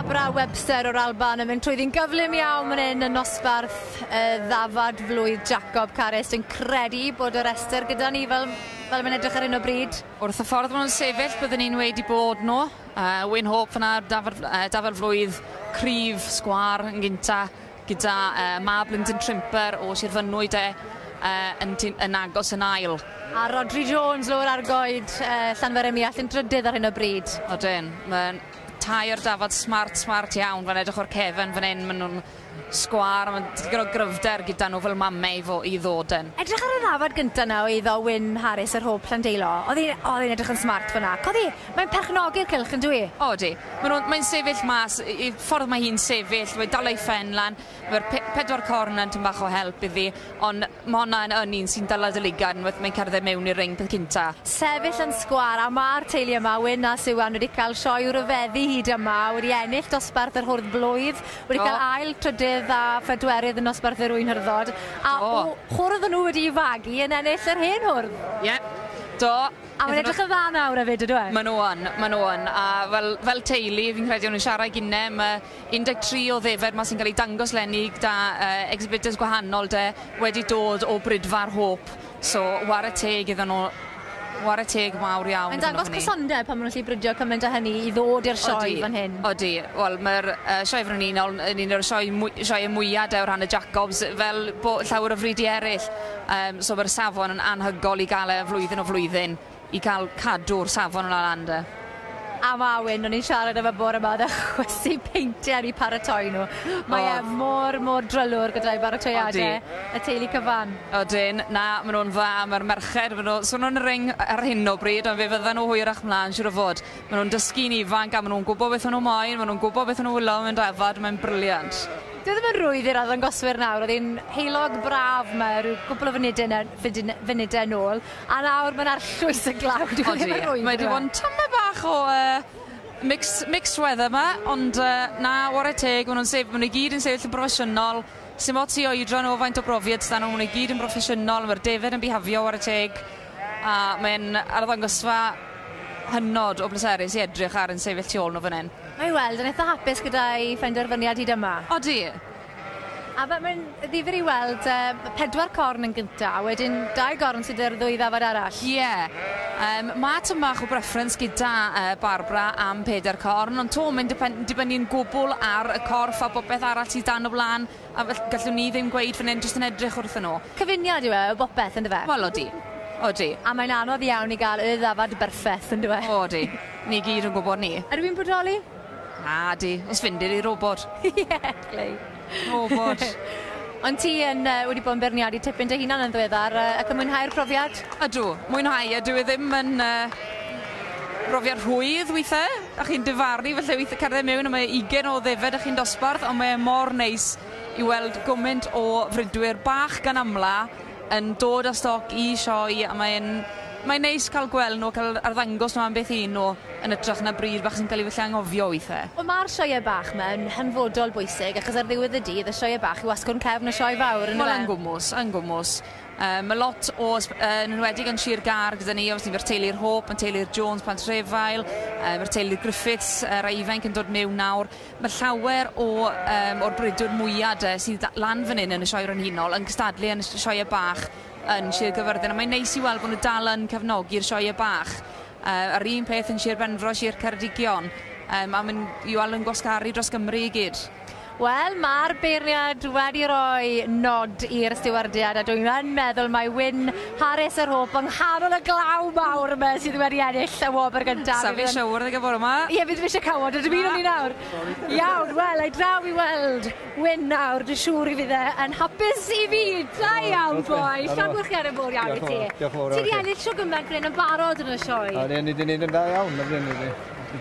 Barbara Webster o'r Alban yn mynd trwyddi'n gyflym iawn fan hyn yn nosbarth ddafad flwydd Jacob Carys. Dwi'n credu bod y rester gyda ni fel mae'n edrych ar hyn o bryd. Wrth y ffordd maen nhw'n sefyll, byddwn ni'n wedi bod nhw. Wyn Hope fyna, dafad flwydd cryf sgwar yn gynta gyda Mab Linton Trimper o Sir Fynwy yn agos yn ail. A Rodri Jones lawr ar goed Llanfairemiall yn drydydd ar hyn o bryd. Odyn, mae'n tair dafad smart iawn fan edrych o'r cefn fan hyn, maen nhw'n sgwar, mae'n digon o gryfder gyda nhw fel mamau i ddod yn. Edrych ar y ddafad gyntaf na o iddo Wyn Harris yr Hope Llandeilo. Oedd hi'n edrych yn smart fyna. Coddi, mae'n perchnogi'r cylch yn dwi? Odi. Mae'n sefyll mas, i ffordd mae hi'n sefyll, mae dal ei ffen lan, mae'r pedwar corn yn bach o help iddi, ond mae hwnna yn un sy'n dala dy ligan, mae'n cerdded mewn i'r ring peth cynta. Sefyll yn sgwar, a mae'r teulu yma, Wyn a Siwan, wedi cael sioe o ryfeddu hyd yma, wedi ennill dosbarth yr Hwrdd Blwydd, wedi cael ail trydydd a phedwerydd yn nosbarth yr Wyn Hyrddod, a chwrdd nhw wedi i fagu yn ennill yr hen hwrdd. Ie, do. A mae'n edrych yn dda nawr hefyd, ydw e? Maen nhw yn, a fel teulu, fi'n credu nhw'n siarad gynnau, mae 13 o ddefed ma sy'n cael ei dangos lenni gyda exhibitors gwahanol wedi dod o Brydfa'r Hope, so war y teg iddyn nhw. War y teg mawr iawn. Mae'n dangos cysondeb pan maen nhw'n gallu brydio cymaint o hynny i ddod i'r sioe fan hyn. Odi, wel mae'r sioe frenhinol yn un o'r sioe mwyaf o ran y Jacobs fel llawer o fridi eraill. So mae'r safon yn anhygol i gael flwyddyn o flwyddyn i gael cadw'r safon yn alanda. A ma Wyn, o'n i'n siarad efo bore yma, ddech chwysu peintiau i paratoi nhw. Mae mor drylwr gyda'i baratoiadau y teulu cyfan. Odyn, na, maen nhw'n dda, mae'r merched, so nhw'n ring ar hyn o bryd, ond fe fydden nhw hwyrach mlaen, siwr o fod. Maen nhw'n dysgu'n ifanc, a maen nhw'n gwybod beth nhw'n moyn, maen nhw'n gwybod beth nhw'n wylo mewn dafad, mae'n briliant. Dwi ddim yn rwydd i'r arddangoswyr nawr, oedd hi'n heilog braf yma, rhyw gwbl o funudau nôl, a nawr mae'n arllwys y glaw, dwi ddim yn rwydd. Mae wedi bod yn tyma bach o mixed weather yma, ond na, war y teg, maen nhw'n gyd yn sefyll yn broffesiynol, sy'n mod ti oedran o faint o brofiad, stan nhw'n gyd yn broffesiynol, mae'r defed yn bihafio war y teg, a mae'n arddangosfa hynod o bleserus i edrych ar yn sefyll tu ôl nhw fan hyn. Mae'n weld yn eitha hapus gyda'i phenderfyniad hyd yma. Odi. A mae'n ddifur i weld 4 corn yn gyntaf, a wedyn 2 gorn sydd ar 2 ddafad arall. Ie. Mae tymach o preference gyda Barbara am 4 corn, ond to mae'n dibynnu'n gwbl ar y corff a bopeth arall sydd dan o blaen, a gallwn ni ddim gweud fan hyn jyst yn edrych wrthyn nhw. Cyfuniad yw e, o bopeth yn dyfe? Wel, odi. Odi. A mae'n anodd iawn i gael y ddafad berffaith yn dyfe? Odi. Ni gyd yn gwybod ni. Ydw i'n bodoli? Na, di. Os fyndir i robot. Ie, glei. Robot. Ond ti wedi bod yn berniadu tipyn dy hunan yn ddiweddar ac yn mwynhau'r profiad? Ydw, mwynhau. Ydw i ddim yn profiad rhwydd weithiau. A chi'n difarnu, felly weithiau cerdded mewn a mae 20 o ddefed a chi'n dosbarth, ond mae mor neis i weld gymaint o frydwyr bach gan amla yn dod â stoc i sioe, a mae'n neis cael gweld nhw, cael arddangos nhw am beth un nhw yn ytrach na bryd bach sy'n cael ei felly anghofio weithiau. Wel, mae'r sioe bach yn hanfodol bwysig, achos ar ddiwedd y dydd y sioe bach yw asgwrn cefn y sioe fawr. Wel, yn gwmws. Mae lot o, yn enwedig yn Sir Gar gyda ni, os ni'n teulu'r Hope, yn teulu'r Jones Pantrefail, mae'r teulu'r Griffiths, rai ifanc yn dod mewn nawr. Mae llawer o'r brydwyr mwyaf sydd lan fan hyn yn y sioe frenhinol yn cystadlu yn y sioe bach yn Sir Gyfyrddin, a mae'n neis i weld bod nhw dal yn cefnogi'r sioe bach. Yr un peth yn Sir Benfro, Sir Ceredigion, a mae'n i weld yn gwasgaru dros Gymru i gyd. Wel, mae'r beirniad wedi rhoi nod i'r stiwardiad, a dwi'n meddwl mae Wyn Harris yr Hope yng nghanol y glaw mawr yma sydd wedi ennill y wobr gyntaf. Sa fi siawr ddeg bore yma? Ie, fi ddim eisiau cawod, ydym un o'n i nawr. Iawn, wel, ai draw i weld Wyn nawr, dy siŵr i fydd yn hapus i fi. Da iawn, boi. Llanwyrchiad yn fawr iawn i ti. Ti wedi ennill sio gymaint gwneud yn barod yn y sioe. A ni wedi gwneud yn da iawn,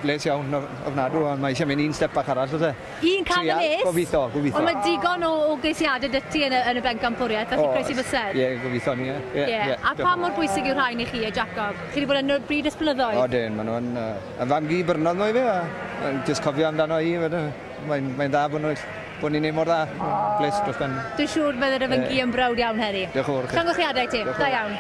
bles iawn ofnadw, ond mae eisiau mynd un step bach arall, oes e? Un can y nes? Gobeithio. Ond mae digon o geisiadau dyti yn y bencampwriaeth, felly croesi bysedd? Ie, gobeithio ni, ie. A pa mor bwysig yw'r rhain i chi, Jacob? Chi wedi bod yn y bryd ysblynyddoedd? O, dyn, maen nhw'n famgu byrnodd nhw i fi, a jyst cofio amdano i, mae'n dda bod ni'n neud mor dda, bles dros ben. Dwi'n siŵr bydd yr yfyngu yn brawd iawn heddi. Diolch yn fawr. Llongychiadau ti, da iawn.